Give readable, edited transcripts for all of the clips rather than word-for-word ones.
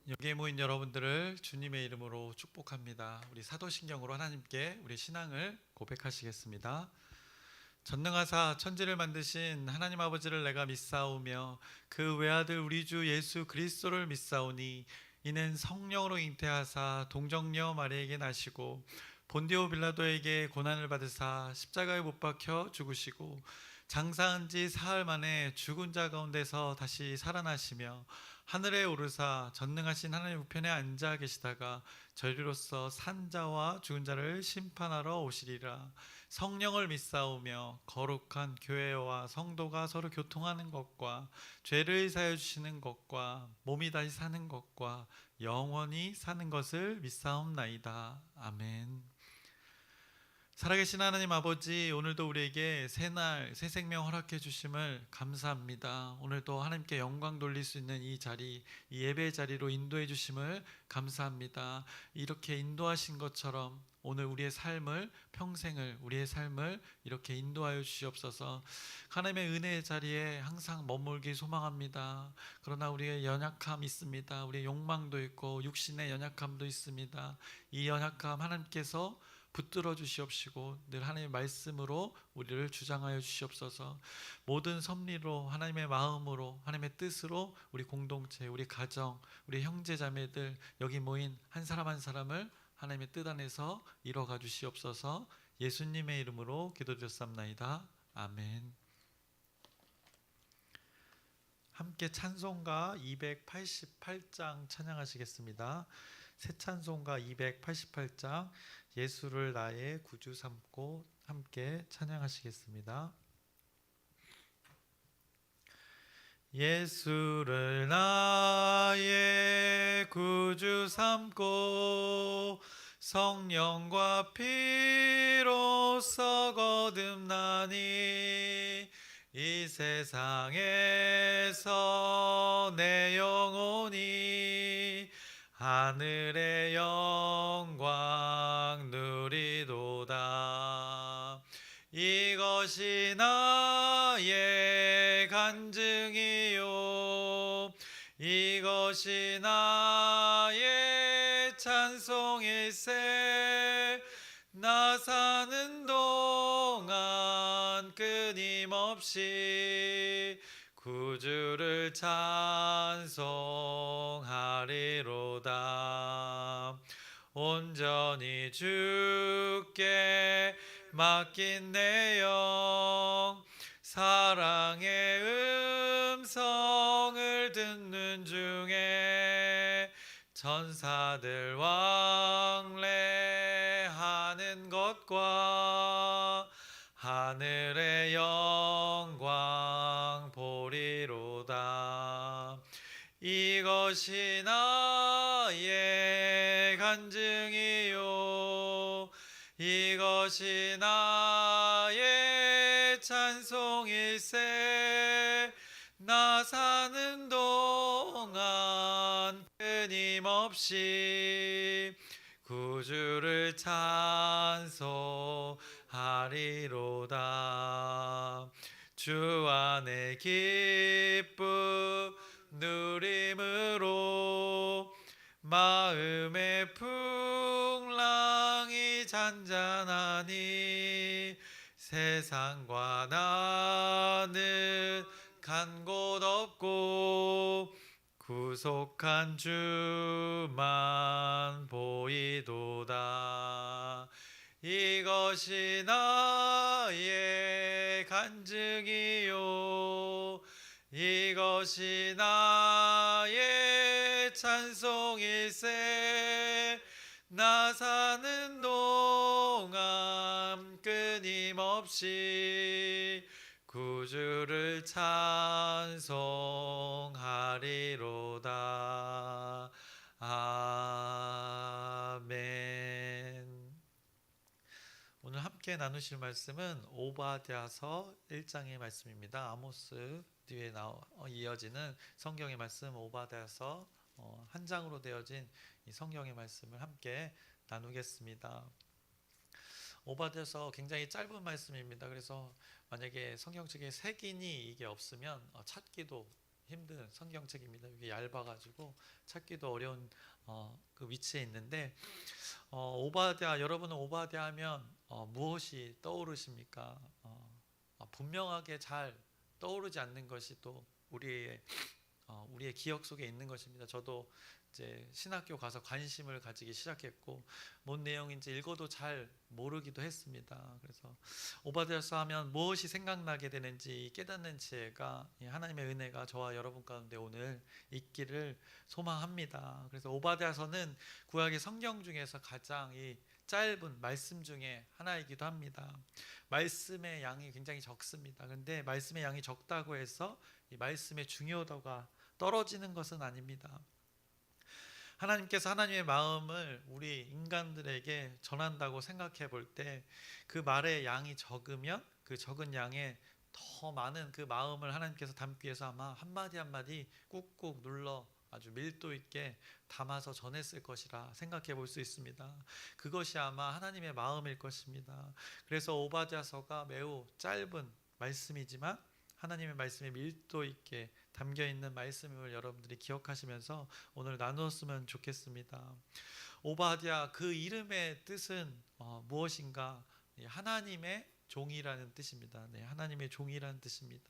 여기에 모인 여러분들을 주님의 이름으로 축복합니다. 우리 사도신경으로 하나님께 우리 신앙을 고백하시겠습니다. 전능하사 천지를 만드신 하나님 아버지를 내가 믿사오며 그 외아들 우리 주 예수 그리스도를 믿사오니 이는 성령으로 잉태하사 동정녀 마리에게 나시고 본디오 빌라도에게 고난을 받으사 십자가에 못 박혀 죽으시고 장사한 지 사흘 만에 죽은 자 가운데서 다시 살아나시며 하늘에 오르사 전능하신 하나님 우편에 앉아 계시다가 저리로서 산 자와 죽은 자를 심판하러 오시리라. 성령을 믿사오며 거룩한 교회와 성도가 서로 교통하는 것과 죄를 사하여 주시는 것과 몸이 다시 사는 것과 영원히 사는 것을 믿사옵나이다. 아멘. 살아계신 하나님 아버지, 오늘도 우리에게 새날 새 생명 허락해 주심을 감사합니다. 오늘도 하나님께 영광 돌릴 수 있는 이 자리, 이 예배 자리로 인도해 주심을 감사합니다. 이렇게 인도하신 것처럼 오늘 우리의 삶을, 평생을, 우리의 삶을 이렇게 인도하여 주시옵소서. 하나님의 은혜의 자리에 항상 머물기 소망합니다. 그러나 우리의 연약함이 있습니다. 우리의 욕망도 있고 육신의 연약함도 있습니다. 이 연약함 하나님께서 붙들어 주시옵시고 늘 하나님의 말씀으로 우리를 주장하여 주시옵소서. 모든 섭리로 하나님의 마음으로 하나님의 뜻으로 우리 공동체, 우리 가정, 우리 형제 자매들 여기 모인 한 사람 한 사람을 하나님의 뜻 안에서 이뤄가 주시옵소서. 예수님의 이름으로 기도드렸사옵나이다. 아멘. 함께 찬송가 288장 찬양하시겠습니다. 새 찬송가 288장 예수를 나의 구주 삼고 함께 찬양하시겠습니다. 예수를 나의 구주 삼고 성령과 피로써 거듭나니 이 세상에서 내 영혼이 하늘의 영광 누리도다. 이것이 나의 간증이요 이것이 나의 찬송일세. 나 사는 동안 끊임없이 구주를 찬송하리로다. 온전히 주께 맡긴 내 영 사랑의 음성을 듣는 중에 천사들 왕래하는 것과 하늘의 영광 보리로다. 이것이 나의 간증이요 이것이 나의 찬송일세. 나 사는 동안 끊임없이 구주를 찬송하리로다. 주 안에 기쁨 누림으로 마음의 풍랑이 잔잔하니 세상과 나는 간 곳 없고 구속한 주만 보이도다. 이것이 나의 간증이요 이것이 나의 찬송일세. 나 사는 동안 끊임없이 구주를 찬송하리로다. 아멘. 오늘 함께 나누실 말씀은 오바댜서 1장의 말씀입니다. 아모스 뒤에 이어지는 성경의 말씀 오바댜서 한 장으로 되어진 이 성경의 말씀을 함께 나누겠습니다. 오바댜서 굉장히 짧은 말씀입니다. 그래서 만약에 성경책에 색인이 이게 없으면 찾기도 힘든 성경책입니다. 이게 얇아가지고 찾기도 어려운 그 위치에 있는데 오바댜, 여러분은 오바댜 하면 무엇이 떠오르십니까? 분명하게 잘 떠오르지 않는 것이 또 우리의 기억 속에 있는 것입니다. 저도 이제 신학교 가서 관심을 가지기 시작했고 뭔 내용인지 읽어도 잘 모르기도 했습니다. 그래서 오바댜서 하면 무엇이 생각나게 되는지 깨닫는 지혜가 하나님의 은혜가 저와 여러분 가운데 오늘 있기를 소망합니다. 그래서 오바댜서는 구약의 성경 중에서 가장 이 짧은 말씀 중에 하나이기도 합니다. 말씀의 양이 굉장히 적습니다. 그런데 말씀의 양이 적다고 해서 이 말씀의 중요도가 떨어지는 것은 아닙니다. 하나님께서 하나님의 마음을 우리 인간들에게 전한다고 생각해 볼 때 그 말의 양이 적으면 그 적은 양에 더 많은 그 마음을 하나님께서 담기 위해서 아마 한마디 한마디 꾹꾹 눌러 아주 밀도 있게 담아서 전했을 것이라 생각해 볼 수 있습니다. 그것이 아마 하나님의 마음일 것입니다. 그래서 오바댜서가 매우 짧은 말씀이지만 하나님의 말씀에 밀도 있게 담겨 있는 말씀을 여러분들이 기억하시면서 오늘 나누었으면 좋겠습니다. 오바댜 그 이름의 뜻은 무엇인가? 하나님의 종이라는 뜻입니다. 네, 하나님의 종이라는 뜻입니다.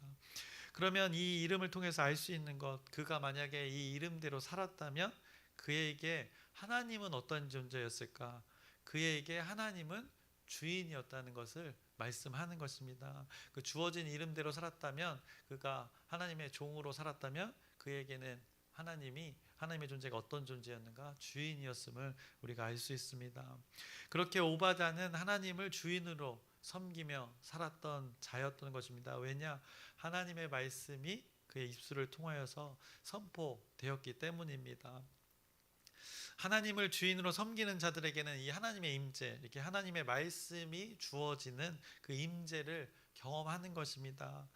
그러면 이 이름을 통해서 알 수 있는 것, 그가 만약에 이 이름대로 살았다면 그에게 하나님은 어떤 존재였을까? 그에게 하나님은 주인이었다는 것을 말씀하는 것입니다. 그 주어진 이름대로 살았다면, 그가 하나님의 종으로 살았다면 그에게는 하나님의 존재가 어떤 존재였는가? 주인이었음을 우리가 알 수 있습니다. 그렇게 오바댜는 하나님을 주인으로 섬기며 살았던 자였던 것입니다. 왜냐? 하나님의 말씀이 그의 입술을 통하여서 선포되었기 때문입니다. 하나님을 주인으로 섬기는 자들에게는 이 하나님의 임재, 이렇게 하나님의 말씀이 주어지는 그 임재를 경험하는 것입니다.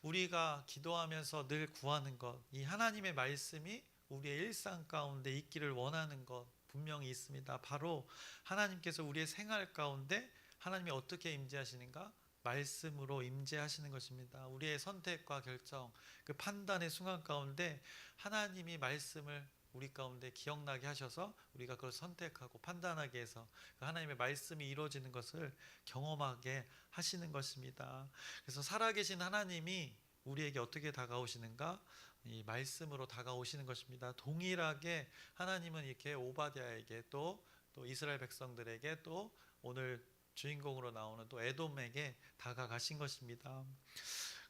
우리가 기도하면서 늘 구하는 것, 이 하나님의 말씀이 우리의 일상 가운데 있기를 원하는 것 분명히 있습니다. 바로 하나님께서 우리의 생활 가운데 하나님이 어떻게 임재하시는가? 말씀으로 임재하시는 것입니다. 우리의 선택과 결정, 그 판단의 순간 가운데 하나님이 말씀을 우리 가운데 기억나게 하셔서 우리가 그걸 선택하고 판단하게 해서 그 하나님의 말씀이 이루어지는 것을 경험하게 하시는 것입니다. 그래서 살아계신 하나님이 우리에게 어떻게 다가오시는가? 이 말씀으로 다가오시는 것입니다. 동일하게 하나님은 이렇게 오바댜에게 또 이스라엘 백성들에게 또 오늘 주인공으로 나오는 또 에돔에게 다가가신 것입니다.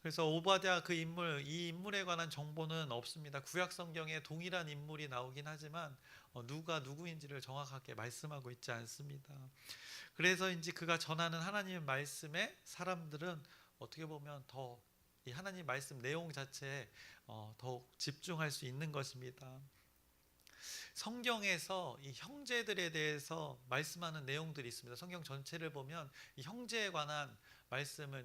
그래서 오바댜 이 인물에 관한 정보는 없습니다. 구약 성경에 동일한 인물이 나오긴 하지만 누가 누구인지를 정확하게 말씀하고 있지 않습니다. 그래서인지 그가 전하는 하나님의 말씀에 사람들은 어떻게 보면 더 이 하나님 말씀 내용 자체에 더욱 집중할 수 있는 것입니다. 성경에서 이 형제들에 대해서 말씀하는 내용들이 있습니다. 성경 전체를 보면 이 형제에 관한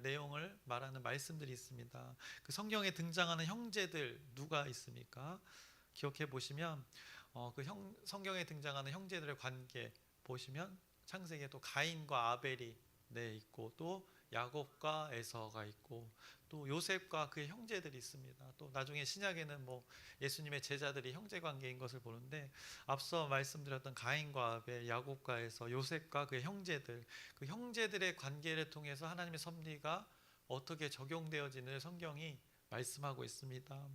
내용을 말하는 말씀들이 있습니다. 그 성경에 등장하는 형제들 누가 있습니까? 기억해 보시면 성경에 등장하는 형제들의 관계 보시면 창세기에 또 가인과 아벨이 있고 또 야곱과 에서가 있고 또 요셉과 그의 형제들이 있습니다. 또 나중에 신약에는 예수님의 제자들이 형제 관계인 것을 보는데 앞서 말씀드렸던 가인과 아벨, 야곱과 에서, 요셉과 그의 형제들, 그 형제들의 관계를 통해서 하나님의 섭리가 어떻게 적용되어지는 성경이 말씀하고 있습니다.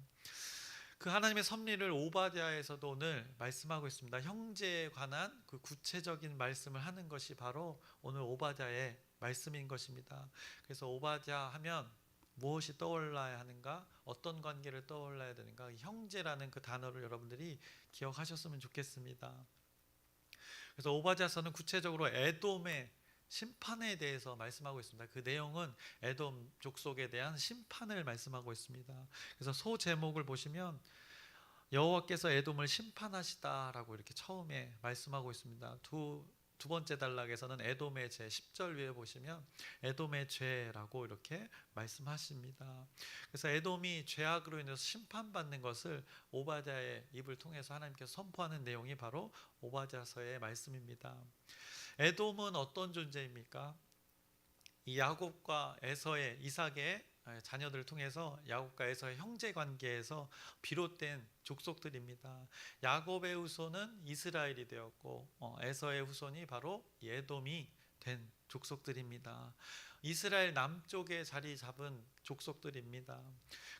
그 하나님의 섭리를 오바댜에서도 오늘 말씀하고 있습니다. 형제에 관한 그 구체적인 말씀을 하는 것이 바로 오늘 오바댜의 말씀인 것입니다. 그래서 오바댜 하면 무엇이 떠올라야 하는가? 어떤 관계를 떠올라야 되는가? 형제라는 그 단어를 여러분들이 기억하셨으면 좋겠습니다. 그래서 오바댜서는 구체적으로 에돔의 심판에 대해서 말씀하고 있습니다. 그 내용은 에돔 족속에 대한 심판을 말씀하고 있습니다. 그래서 소 제목을 보시면 여호와께서 에돔을 심판하시다라고 이렇게 처음에 말씀하고 있습니다. 두 번째 단락에서는 에돔의 죄 10절 위에 보시면 에돔의 죄라고 이렇게 말씀하십니다. 그래서 에돔이 죄악으로 인해서 심판받는 것을 오바댜의 입을 통해서 하나님께서 선포하는 내용이 바로 오바댜서의 말씀입니다. 에돔은 어떤 존재입니까? 이 야곱과 이삭의 자녀들을 통해서 야곱과 에서의 형제 관계에서 비롯된 족속들입니다. 야곱의 후손은 이스라엘이 되었고 에서의 후손이 바로 에돔이 된 족속들입니다. 이스라엘 남쪽에 자리 잡은 족속들입니다.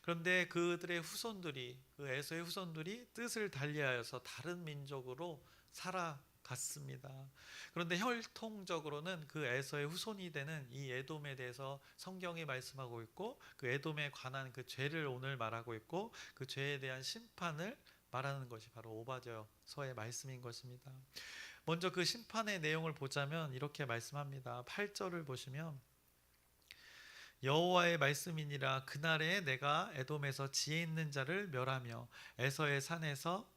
그런데 그들의 후손들이, 그 에서의 후손들이 뜻을 달리하여서 다른 민족으로 살아갔습니다. 그런데 혈통적으로는 그 에서의 후손이 되는 이 에돔에 대해서 성경이 말씀하고 있고, 그 에돔에 관한 그 죄를 오늘 말하고 있고, 그 죄에 대한 심판을 말하는 것이 바로 오바댜서의 말씀인 것입니다. 먼저 그 심판의 내용을 보자면 이렇게 말씀합니다. 8절을 보시면 여호와의 말씀이니라 그날에 내가 에돔에서 지혜 있는 자를 멸하며 에서의 산에서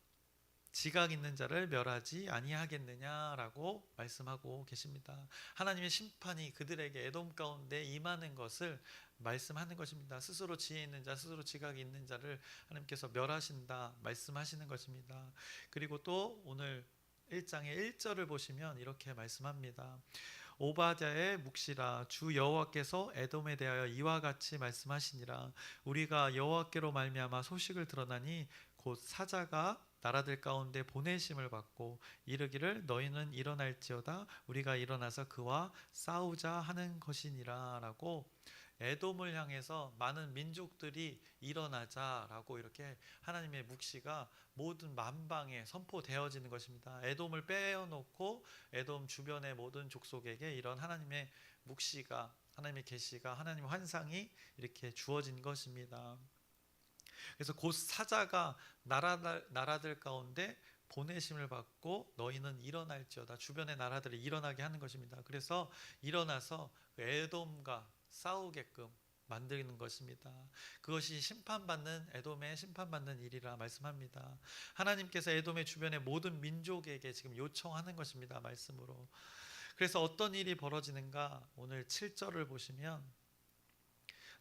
지각 있는 자를 멸하지 아니하겠느냐라고 말씀하고 계십니다. 하나님의 심판이 그들에게 에돔 가운데 임하는 것을 말씀하는 것입니다. 스스로 지혜 있는 자, 스스로 지각이 있는 자를 하나님께서 멸하신다 말씀하시는 것입니다. 그리고 또 오늘 1장의 1절을 보시면 이렇게 말씀합니다. 오바댜의 묵시라 주 여호와께서 에돔에 대하여 이와 같이 말씀하시니라 우리가 여호와께로 말미암아 소식을 들었나니 곧 사자가 나라들 가운데 보내심을 받고 이르기를 너희는 일어날지어다 우리가 일어나서 그와 싸우자 하는 것이니라 라고 에돔을 향해서 많은 민족들이 일어나자라고 이렇게 하나님의 묵시가 모든 만방에 선포되어지는 것입니다. 에돔을 빼어놓고 에돔 주변의 모든 족속에게 이런 하나님의 묵시가, 하나님의 계시가, 하나님의 환상이 이렇게 주어진 것입니다. 그래서 곧 사자가 나라들 가운데 보내심을 받고 너희는 일어날지어다 주변의 나라들이 일어나게 하는 것입니다. 그래서 일어나서 에돔과 싸우게끔 만드는 것입니다. 그것이 심판받는 에돔의 심판받는 일이라 말씀합니다. 하나님께서 에돔의 주변의 모든 민족에게 지금 요청하는 것입니다. 말씀으로. 그래서 어떤 일이 벌어지는가 오늘 7절을 보시면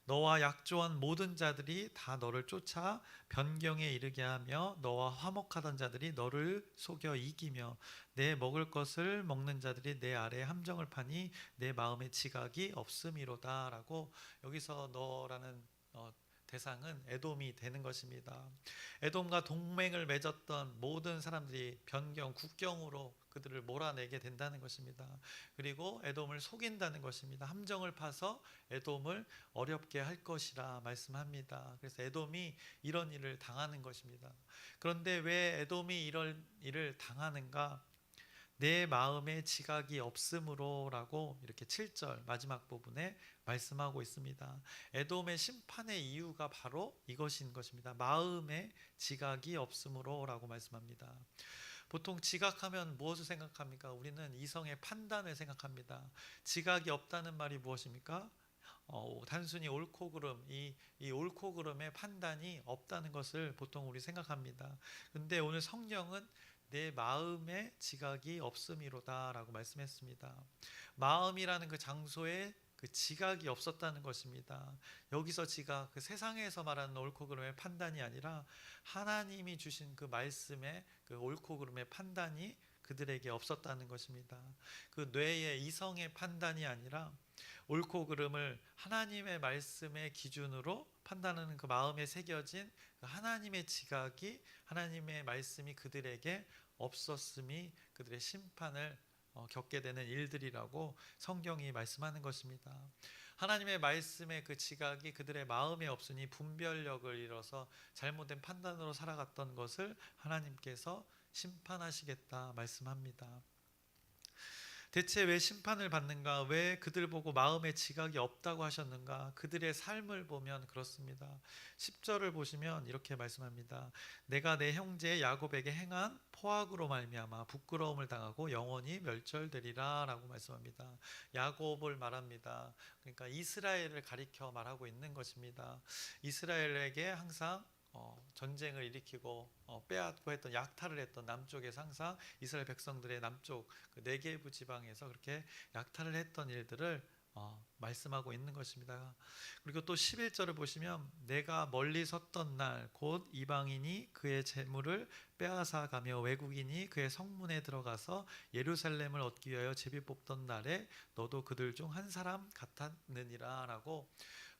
너와 약조한 모든 자들이 다 너를 쫓아 변경에 이르게 하며 너와 화목하던 자들이 너를 속여 이기며 내 먹을 것을 먹는 자들이 내 아래에 함정을 파니 내 마음에 지각이 없음이로다 라고 여기서 너라는 대상은 에돔이 되는 것입니다. 에돔과 동맹을 맺었던 모든 사람들이 변경, 국경으로 그들을 몰아내게 된다는 것입니다. 그리고 에돔을 속인다는 것입니다. 함정을 파서 에돔을 어렵게 할 것이라 말씀합니다. 그래서 에돔이 이런 일을 당하는 것입니다. 그런데 왜 에돔이 이런 일을 당하는가? 내 마음에 지각이 없으므로 라고 이렇게 7절 마지막 부분에 말씀하고 있습니다. 에돔의 심판의 이유가 바로 이것인 것입니다. 마음에 지각이 없으므로 라고 말씀합니다. 보통 지각하면 무엇을 생각합니까? 우리는 이성의 판단을 생각합니다. 지각이 없다는 말이 무엇입니까? 단순히 옳고 그름, 이 옳고 그름의 판단이 없다는 것을 보통 우리 생각합니다. 근데 오늘 성령은 내 마음에 지각이 없음이로다 라고 말씀했습니다. 마음이라는 그 장소에 그 지각이 없었다는 것입니다. 여기서 지각, 그 세상에서 말하는 옳고 그름의 판단이 아니라 하나님이 주신 그 말씀의 그 옳고 그름의 판단이 그들에게 없었다는 것입니다. 그 뇌의 이성의 판단이 아니라 옳고 그름을 하나님의 말씀의 기준으로 판단하는 그 마음에 새겨진 그 하나님의 지각이, 하나님의 말씀이 그들에게 없었음이 그들의 심판을 겪게 되는 일들이라고 성경이 말씀하는 것입니다. 하나님의 말씀의 그 지각이 그들의 마음에 없으니 분별력을 잃어서 잘못된 판단으로 살아갔던 것을 하나님께서 심판하시겠다 말씀합니다. 대체 왜 심판을 받는가? 왜 그들 보고 마음에 지각이 없다고 하셨는가? 그들의 삶을 보면 그렇습니다. 10절을 보시면 이렇게 말씀합니다. 내가 내 형제 야곱에게 행한 포악으로 말미암아 부끄러움을 당하고 영원히 멸절되리라 라고 말씀합니다. 야곱을 말합니다. 그러니까 이스라엘을 가리켜 말하고 있는 것입니다. 이스라엘에게 항상 전쟁을 일으키고 빼앗고 했던, 약탈을 했던 남쪽에서 항상 이스라엘 백성들의 남쪽 그 네게부 지방에서 그렇게 약탈을 했던 일들을 말씀하고 있는 것입니다. 그리고 또 11절을 보시면 내가 멀리 섰던 날 곧 이방인이 그의 재물을 빼앗아 가며 외국인이 그의 성문에 들어가서 예루살렘을 얻기 위하여 제비 뽑던 날에 너도 그들 중 한 사람 같았느니라 라고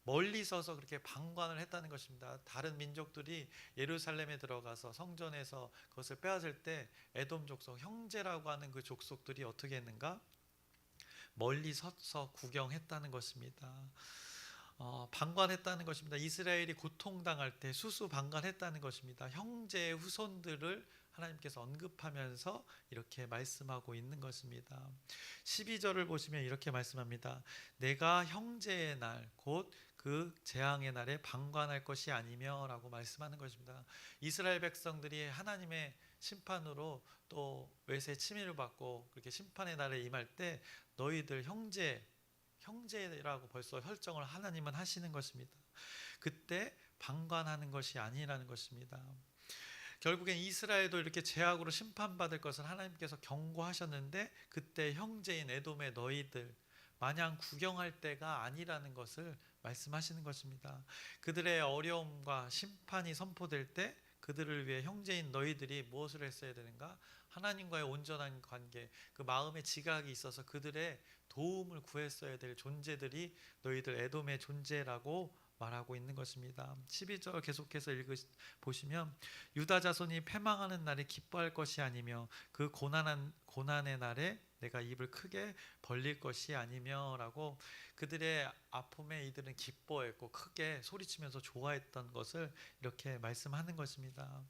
멀리 서서 그렇게 방관을 했다는 것입니다. 다른 민족들이 예루살렘에 들어가서 성전에서 그것을 빼앗을 때 에돔 족속, 형제라고 하는 그 족속들이 어떻게 했는가? 멀리 서서 구경했다는 것입니다. 방관했다는 것입니다. 이스라엘이 고통당할 때 수수방관했다는 것입니다. 형제의 후손들을 하나님께서 언급하면서 이렇게 말씀하고 있는 것입니다. 12절을 보시면 이렇게 말씀합니다. 내가 형제의 날 곧 그 재앙의 날에 방관할 것이 아니며 라고 말씀하는 것입니다. 이스라엘 백성들이 하나님의 심판으로 또 외세 침입을 받고 그렇게 심판의 날에 임할 때 너희들 형제라고 벌써 설정을 하나님은 하시는 것입니다. 그때 방관하는 것이 아니라는 것입니다. 결국엔 이스라엘도 이렇게 죄악으로 심판받을 것을 하나님께서 경고하셨는데 그때 형제인 에돔의 너희들 마냥 구경할 때가 아니라는 것을 말씀하시는 것입니다. 그들의 어려움과 심판이 선포될 때 그들을 위해 형제인 너희들이 무엇을 했어야 되는가? 하나님과의 온전한 관계, 그 마음의 지각이 있어서 그들의 도움을 구했어야 될 존재들이 너희들 에돔의 존재라고 말하고 있는 것입니다. 12절 계속해서 보시면 유다 자손이 패망하는 날에 기뻐할 것이 아니며 그 고난의 날에 내가 입을 크게 벌릴 것이 아니며 라고 그들의 아픔에 이들은 기뻐했고 크게 소리치면서 좋아했던 것을 이렇게 말씀하는 것입니다.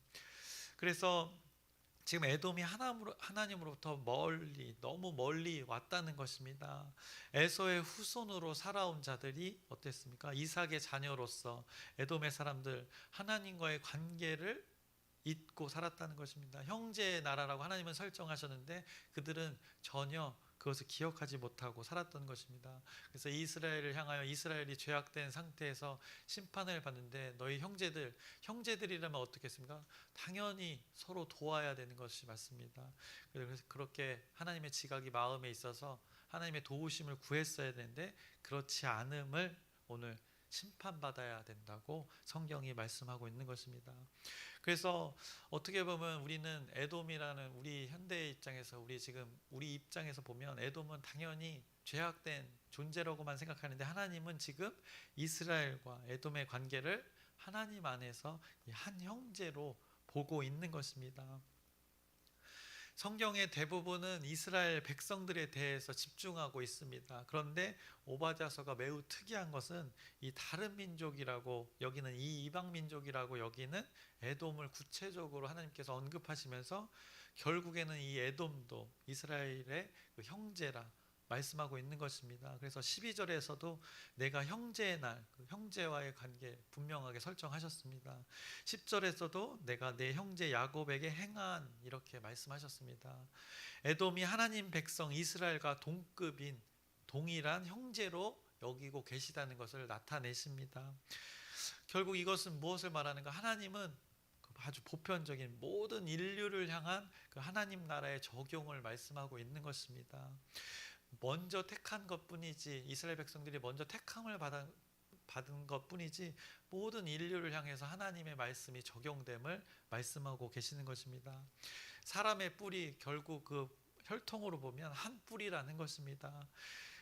그래서 지금 에돔이 하나님으로부터 너무 멀리 왔다는 것입니다. 에서의 후손으로 살아온 자들이 어땠습니까? 이삭의 자녀로서 에돔의 사람들 하나님과의 관계를 잊고 살았다는 것입니다. 형제의 나라라고 하나님은 설정하셨는데 그들은 전혀 그것을 기억하지 못하고 살았던 것입니다. 그래서 이스라엘을 향하여 이스라엘이 죄악된 상태에서 심판을 받는데 너희 형제들이라면 어떻겠습니까? 당연히 서로 도와야 되는 것이 맞습니다. 그래서 그렇게 하나님의 지각이 마음에 있어서 하나님의 도우심을 구했어야 되는데 그렇지 않음을 오늘 심판받아야 된다고 성경이 말씀하고 있는 것입니다. 그래서 어떻게 보면 우리는 에돔이라는 우리 현대의 입장에서 우리 입장에서 보면 에돔은 당연히 죄악된 존재라고만 생각하는데 하나님은 지금 이스라엘과 에돔의 관계를 하나님 안에서 한 형제로 보고 있는 것입니다. 성경의 대부분은 이스라엘 백성들에 대해서 집중하고 있습니다. 그런데 오바댜서가 매우 특이한 것은 이 다른 민족이라고 여기는 이 이방 민족이라고 여기는 에돔을 구체적으로 하나님께서 언급하시면서 결국에는 이 에돔도 이스라엘의 그 형제라 말씀하고 있는 것입니다. 그래서 12절에서도 내가 형제의 날, 그 형제와의 관계 분명하게 설정하셨습니다. 10절에서도 내가 내 형제 야곱에게 행한 이렇게 말씀하셨습니다. 에돔이 하나님 백성 이스라엘과 동급인 동일한 형제로 여기고 계시다는 것을 나타내십니다. 결국 이것은 무엇을 말하는가? 하나님은 아주 보편적인 모든 인류를 향한 그 하나님 나라의 적용을 말씀하고 있는 것입니다. 먼저 택한 것뿐이지 이스라엘 백성들이 먼저 택함을 받은 것뿐이지 모든 인류를 향해서 하나님의 말씀이 적용됨을 말씀하고 계시는 것입니다. 사람의 뿔이 결국 그 혈통으로 보면 한 뿔이라는 것입니다.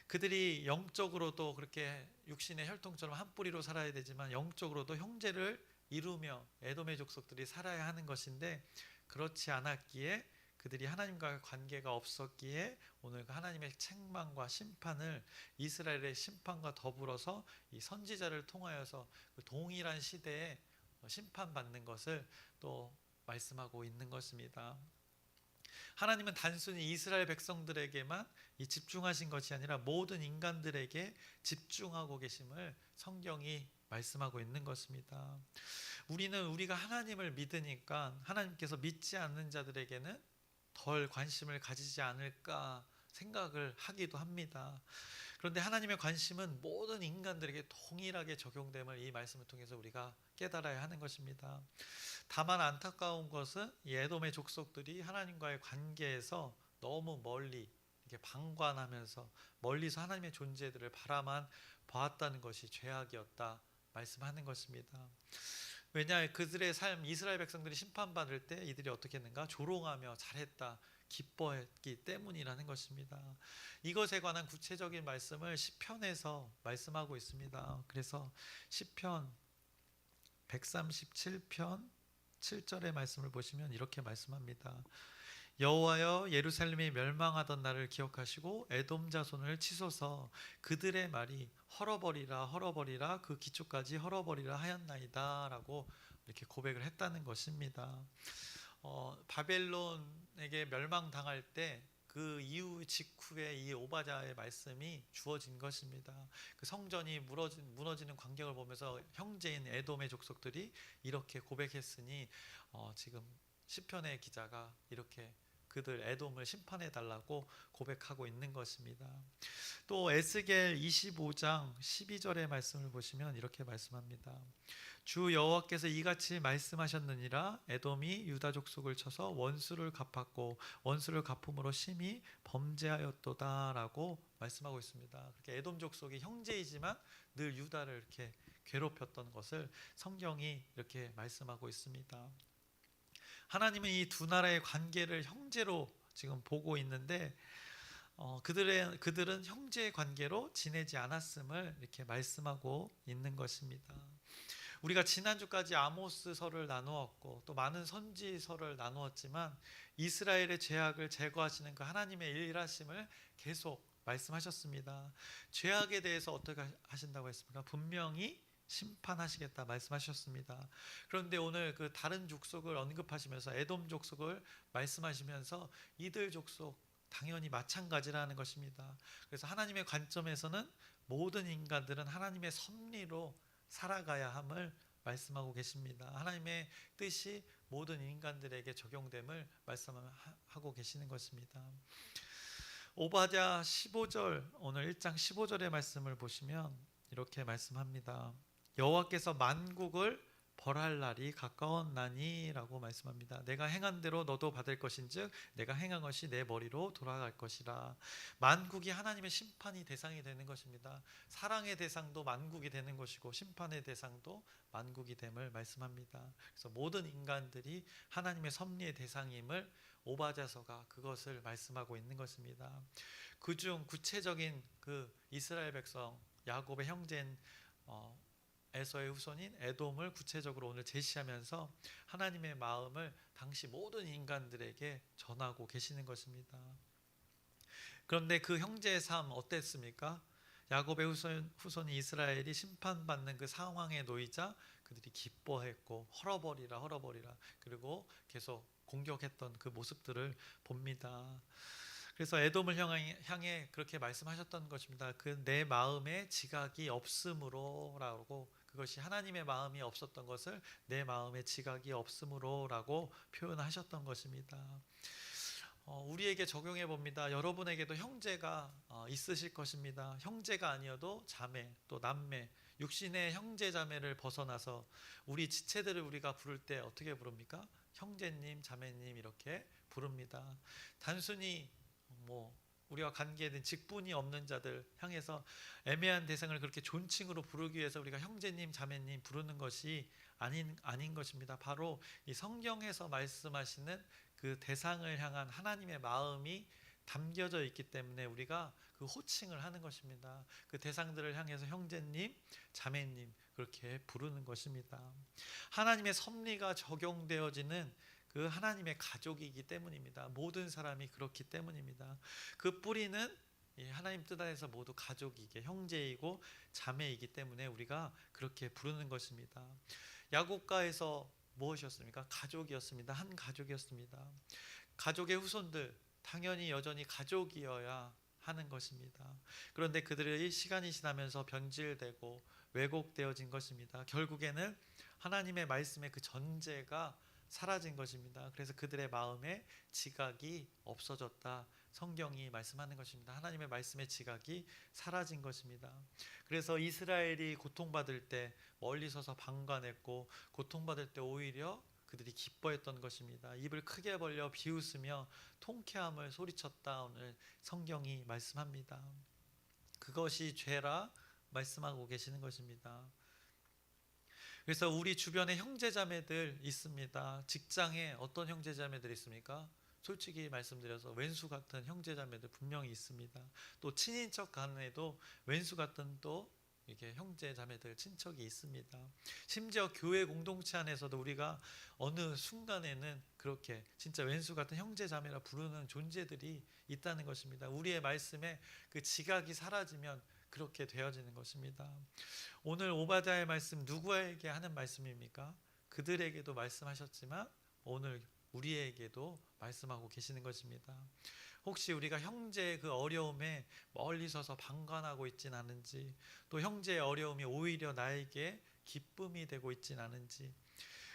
그들이 영적으로도 그렇게 육신의 혈통처럼 한 뿌리로 살아야 되지만 영적으로도 형제를 이루며 에돔의 족속들이 살아야 하는 것인데 그렇지 않았기에 그들이 하나님과의 관계가 없었기에 오늘 하나님의 책망과 심판을 이스라엘의 심판과 더불어서 이 선지자를 통하여서 그 동일한 시대에 심판받는 것을 또 말씀하고 있는 것입니다. 하나님은 단순히 이스라엘 백성들에게만 집중하신 것이 아니라 모든 인간들에게 집중하고 계심을 성경이 말씀하고 있는 것입니다. 우리가 하나님을 믿으니까 하나님께서 믿지 않는 자들에게는 덜 관심을 가지지 않을까 생각을 하기도 합니다. 그런데 하나님의 관심은 모든 인간들에게 동일하게 적용됨을 이 말씀을 통해서 우리가 깨달아야 하는 것입니다. 다만 안타까운 것은 이 에돔의 족속들이 하나님과의 관계에서 너무 멀리 이렇게 방관하면서 멀리서 하나님의 존재들을 바라만 보았다는 것이 죄악이었다 말씀하는 것입니다. 왜냐 그들의 삶 이스라엘 백성들이 심판받을 때 이들이 어떻게 했는가? 조롱하며 잘했다 기뻐했기 때문이라는 것입니다. 이것에 관한 구체적인 말씀을 시편에서 말씀하고 있습니다. 그래서 시편 137편 7절의 말씀을 보시면 이렇게 말씀합니다. 여호와여, 예루살렘이 멸망하던 날을 기억하시고 에돔 자손을 치소서. 그들의 말이 헐어버리라 헐어버리라 그 기초까지 헐어버리라 하였나이다 라고 이렇게 고백을 했다는 것입니다. 바벨론에게 멸망당할 때 그 이후 직후에 이 오바댜의 말씀이 주어진 것입니다. 그 성전이 무너지는 광경을 보면서 형제인 에돔의 족속들이 이렇게 고백했으니 지금 시편의 기자가 이렇게 그들 에돔을 심판해 달라고 고백하고 있는 것입니다. 또 에스겔 25장 12절의 말씀을 보시면 이렇게 말씀합니다. 주 여호와께서 이같이 말씀하셨느니라. 에돔이 유다 족속을 쳐서 원수를 갚았고 원수를 갚음으로 심히 범죄하였도다라고 말씀하고 있습니다. 그렇게 에돔 족속이 형제이지만 늘 유다를 이렇게 괴롭혔던 것을 성경이 이렇게 말씀하고 있습니다. 하나님은 이 두 나라의 관계를 형제로 지금 보고 있는데 그들은 형제의 관계로 지내지 않았음을 이렇게 말씀하고 있는 것입니다. 우리가 지난주까지 아모스서를 나누었고 또 많은 선지서를 나누었지만 이스라엘의 죄악을 제거하시는 그 하나님의 일하심을 계속 말씀하셨습니다. 죄악에 대해서 어떻게 하신다고 했습니까? 분명히 심판하시겠다 말씀하셨습니다. 그런데 오늘 그 다른 족속을 언급하시면서 에돔 족속을 말씀하시면서 이들 족속 당연히 마찬가지라는 것입니다. 그래서 하나님의 관점에서는 모든 인간들은 하나님의 섭리로 살아가야 함을 말씀하고 계십니다. 하나님의 뜻이 모든 인간들에게 적용됨을 말씀하고 계시는 것입니다. 오바댜 15절, 오늘 1장 15절의 말씀을 보시면 이렇게 말씀합니다. 여호와께서 만국을 벌할 날이 가까웠나니 라고 말씀합니다. 내가 행한 대로 너도 받을 것인즉 내가 행한 것이 내 머리로 돌아갈 것이라. 만국이 하나님의 심판이 대상이 되는 것입니다. 사랑의 대상도 만국이 되는 것이고 심판의 대상도 만국이 됨을 말씀합니다. 그래서 모든 인간들이 하나님의 섭리의 대상임을 오바댜서가 그것을 말씀하고 있는 것입니다. 그중 구체적인 그 이스라엘 백성 야곱의 형제인 에서의 후손인 에돔을 구체적으로 오늘 제시하면서 하나님의 마음을 당시 모든 인간들에게 전하고 계시는 것입니다. 그런데 그 형제의 삶 어땠습니까? 야곱의 후손인 이스라엘이 심판받는 그 상황에 놓이자 그들이 기뻐했고 헐어버리라 그리고 계속 공격했던 그 모습들을 봅니다. 그래서 에돔을 향해 그렇게 말씀하셨던 것입니다. 그 내 마음에 지각이 없으므로라고, 그것이 하나님의 마음이 없었던 것을 내 마음에 지각이 없으므로라고 표현하셨던 것입니다. 우리에게 적용해 봅니다. 여러분에게도 형제가 있으실 것입니다. 형제가 아니어도 자매 또 남매, 육신의 형제 자매를 벗어나서 우리 지체들을 우리가 부를 때 어떻게 부릅니까? 형제님, 자매님 이렇게 부릅니다. 단순히 우리와 관계된 직분이 없는 자들 향해서 애매한 대상을 그렇게 존칭으로 부르기 위해서 우리가 형제님, 자매님 부르는 것이 아닌 것입니다. 바로 이 성경에서 말씀하시는 그 대상을 향한 하나님의 마음이 담겨져 있기 때문에 우리가 그 호칭을 하는 것입니다. 그 대상들을 향해서 형제님, 자매님 그렇게 부르는 것입니다. 하나님의 섭리가 적용되어지는 그 하나님의 가족이기 때문입니다. 모든 사람이 그렇기 때문입니다. 그 뿌리는 하나님 뜻 안에서 모두 가족이게 형제이고 자매이기 때문에 우리가 그렇게 부르는 것입니다. 야곱가에서 무엇이었습니까? 가족이었습니다. 한 가족이었습니다. 가족의 후손들 당연히 여전히 가족이어야 하는 것입니다. 그런데 그들의 시간이 지나면서 변질되고 왜곡되어진 것입니다. 결국에는 하나님의 말씀의 그 전제가 사라진 것입니다. 그래서 그들의 마음에 지각이 없어졌다. 성경이 말씀하는 것입니다. 하나님의 말씀의 지각이 사라진 것입니다. 그래서 이스라엘이 고통받을 때 멀리 서서 방관했고 고통받을 때 오히려 그들이 기뻐했던 것입니다. 입을 크게 벌려 비웃으며 통쾌함을 소리쳤다. 오늘 성경이 말씀합니다. 그것이 죄라 말씀하고 계시는 것입니다. 그래서 우리 주변에 형제자매들 있습니다. 직장에 어떤 형제자매들이 있습니까? 솔직히 말씀드려서 왼수 같은 형제자매들 분명히 있습니다. 또 친인척 간에도 왼수 같은 또 이게 형제자매들 친척이 있습니다. 심지어 교회 공동체 안에서도 우리가 어느 순간에는 그렇게 진짜 왼수 같은 형제자매라 부르는 존재들이 있다는 것입니다. 우리의 말씀에 그 지각이 사라지면 그렇게 되어지는 것입니다. 오늘 오바댜의 말씀 누구에게 하는 말씀입니까? 그들에게도 말씀하셨지만 오늘 우리에게도 말씀하고 계시는 것입니다. 혹시 우리가 형제의 그 어려움에 멀리 서서 방관하고 있진 않은지, 또 형제의 어려움이 오히려 나에게 기쁨이 되고 있진 않은지,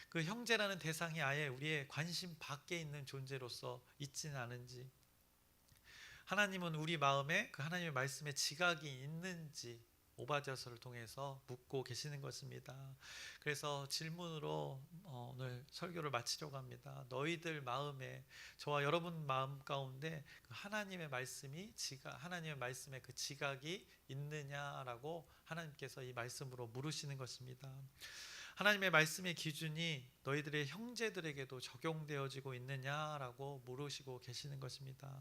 그 형제라는 대상이 아예 우리의 관심 밖에 있는 존재로서 있지는 않은지, 하나님은 우리 마음에 그 하나님의 말씀에 지각이 있는지 오바댜서를 통해서 묻고 계시는 것입니다. 그래서 질문으로 오늘 설교를 마치려고 합니다. 너희들 마음에, 저와 여러분 마음 가운데 하나님의 말씀이 하나님의 말씀에 그 지각이 있느냐라고 하나님께서 이 말씀으로 물으시는 것입니다. 하나님의 말씀의 기준이 너희들의 형제들에게도 적용되어지고 있느냐라고 물으시고 계시는 것입니다.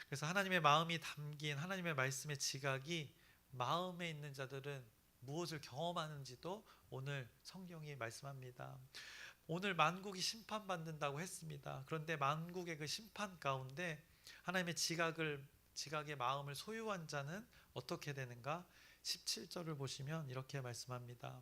그래서 하나님의 마음이 담긴 하나님의 말씀의 지각이 마음에 있는 자들은 무엇을 경험하는지도 오늘 성경이 말씀합니다. 오늘 만국이 심판받는다고 했습니다. 그런데 만국의 그 심판 가운데 하나님의 지각의 마음을 소유한 자는 어떻게 되는가? 17절을 보시면 이렇게 말씀합니다.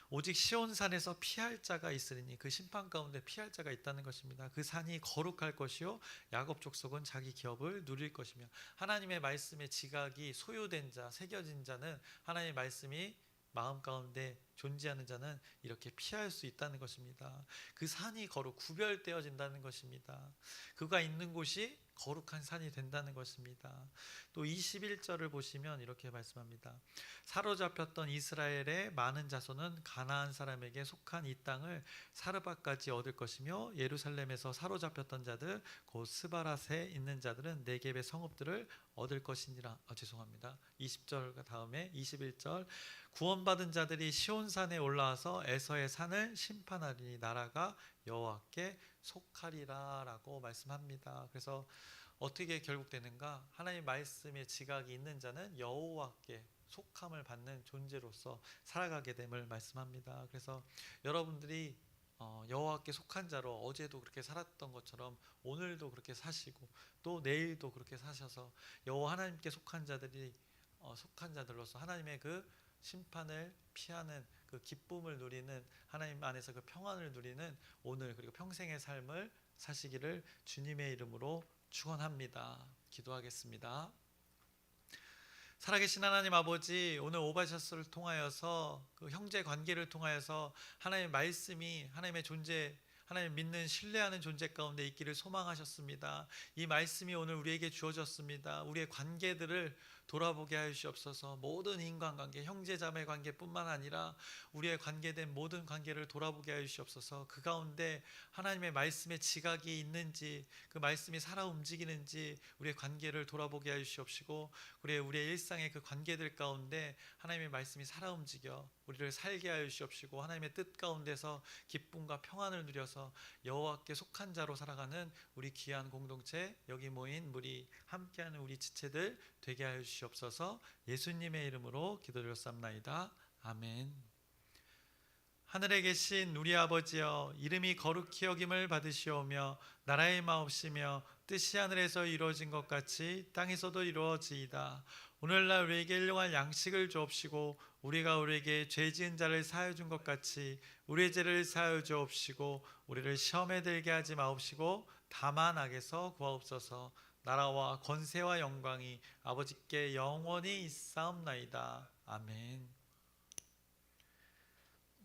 오직 시온산에서 피할 자가 있으리니, 그 심판 가운데 피할 자가 있다는 것입니다. 그 산이 거룩할 것이요 야곱 족속은 자기 기업을 누릴 것이며, 하나님의 말씀의 지각이 소유된 자, 새겨진 자는, 하나님의 말씀이 마음 가운데 존재하는 자는 이렇게 피할 수 있다는 것입니다. 그 산이 구별되어진다는 것입니다. 그가 있는 곳이 거룩한 산이 된다는 것입니다. 또 21절을 보시면 이렇게 말씀합니다. 사로잡혔던 이스라엘의 많은 자손은 가나안 사람에게 속한 이 땅을 사르밧까지 얻을 것이며, 예루살렘에서 사로잡혔던 자들 곧 스바랏에 있는 자들은 네겝의 성읍들을 얻을 것이니라. 20절 다음에 21절, 구원받은 자들이 시온산에 올라와서 에서의 산을 심판하리니 나라가 여호와께 속하리라 라고 말씀합니다. 그래서 어떻게 결국 되는가? 하나님의 말씀에 지각이 있는 자는 여호와께 속함을 받는 존재로서 살아가게 됨을 말씀합니다. 그래서 여러분들이 여호와께 속한 자로 어제도 그렇게 살았던 것처럼 오늘도 그렇게 사시고 또 내일도 그렇게 사셔서 여호와 하나님께 속한 자들로서 하나님의 그 심판을 피하는 그 기쁨을 누리는, 하나님 안에서 그 평안을 누리는 오늘 그리고 평생의 삶을 사시기를 주님의 이름으로 축원합니다. 기도하겠습니다. 살아계신 하나님 아버지, 오늘 오바댜서를 통하여서 그 형제 관계를 통하여서 하나님의 말씀이 하나님의 존재, 하나님 믿는 신뢰하는 존재 가운데 있기를 소망하셨습니다. 이 말씀이 오늘 우리에게 주어졌습니다. 우리의 관계들을 돌아보게 하여 주시옵소서. 모든 인간관계, 형제자매 관계뿐만 아니라 우리의 관계된 모든 관계를 돌아보게 하여 주시옵소서. 그 가운데 하나님의 말씀에 지각이 있는지, 그 말씀이 살아 움직이는지 우리의 관계를 돌아보게 하여 주시옵시고, 우리의 일상의 그 관계들 가운데 하나님의 말씀이 살아 움직여 우리를 살게 하여 주시옵시고, 하나님의 뜻 가운데서 기쁨과 평안을 누려서 여호와께 속한 자로 살아가는 우리 귀한 공동체, 여기 모인 우리 함께하는 우리 지체들 되게 하여 주시옵소서. 예수님의 이름으로 기도드렸사옵나이다. 아멘. 하늘에 계신 우리 아버지여, 이름이 거룩히 여김을 받으시오며 나라의 마옵시며 뜻이 하늘에서 이루어진 것 같이 땅에서도 이루어지이다. 오늘날 우리에게 일용할 양식을 주옵시고, 우리가 우리에게 죄 지은 자를 사하여 준 것 같이 우리의 죄를 사하여 주옵시고, 우리를 시험에 들게 하지 마옵시고 다만 악에서 구하옵소서. 나라와 권세와 영광이 아버지께 영원히 있사옵나이다. 아멘.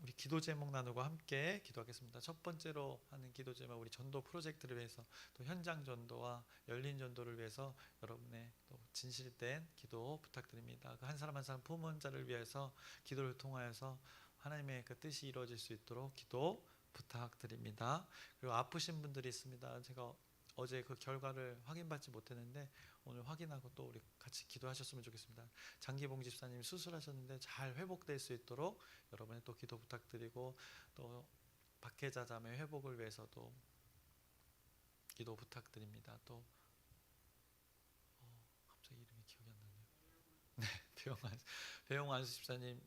우리 기도 제목 나누고 함께 기도하겠습니다. 첫 번째로 하는 기도 제목, 우리 전도 프로젝트를 위해서, 또 현장 전도와 열린 전도를 위해서 여러분의 또 진실된 기도 부탁드립니다. 그 한 사람 한 사람 품은 자를 위해서 기도를 통하여서 하나님의 그 뜻이 이루어질 수 있도록 기도 부탁드립니다. 그리고 아프신 분들이 있습니다. 제가 어제 그 결과를 확인받지 못했는데 오늘 확인하고 또 우리 같이 기도하셨으면 좋겠습니다. 장기봉 집사님이 수술하셨는데 잘 회복될 수 있도록 여러분의 또 기도 부탁드리고, 또 박혜자 자매 회복을 위해서도 기도 부탁드립니다. 또 갑자기 이름이 기억이 안 나네요. 네, 배용 안수 집사님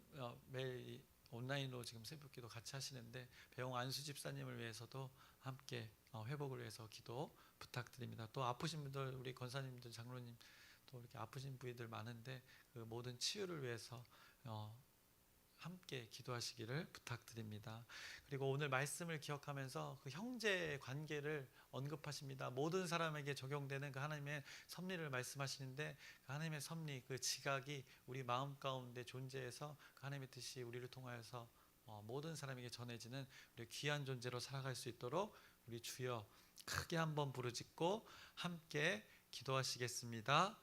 매일 온라인으로 지금 새벽기도 같이 하시는데 배용 안수 집사님을 위해서도 함께 회복을 위해서 기도 부탁드립니다. 또 아프신 분들, 우리 권사님들, 장로님 또 이렇게 아프신 부위들 많은데 그 모든 치유를 위해서 함께 기도하시기를 부탁드립니다. 그리고 오늘 말씀을 기억하면서 그 형제 관계를 언급하십니다. 모든 사람에게 적용되는 그 하나님의 섭리를 말씀하시는데 그 하나님의 섭리, 그 지각이 우리 마음 가운데 존재해서 그 하나님의 뜻이 우리를 통하여서 모든 사람에게 전해지는 우리 귀한 존재로 살아갈 수 있도록 우리 주여 크게 한번 부르짖고 함께 기도하시겠습니다.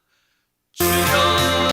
주여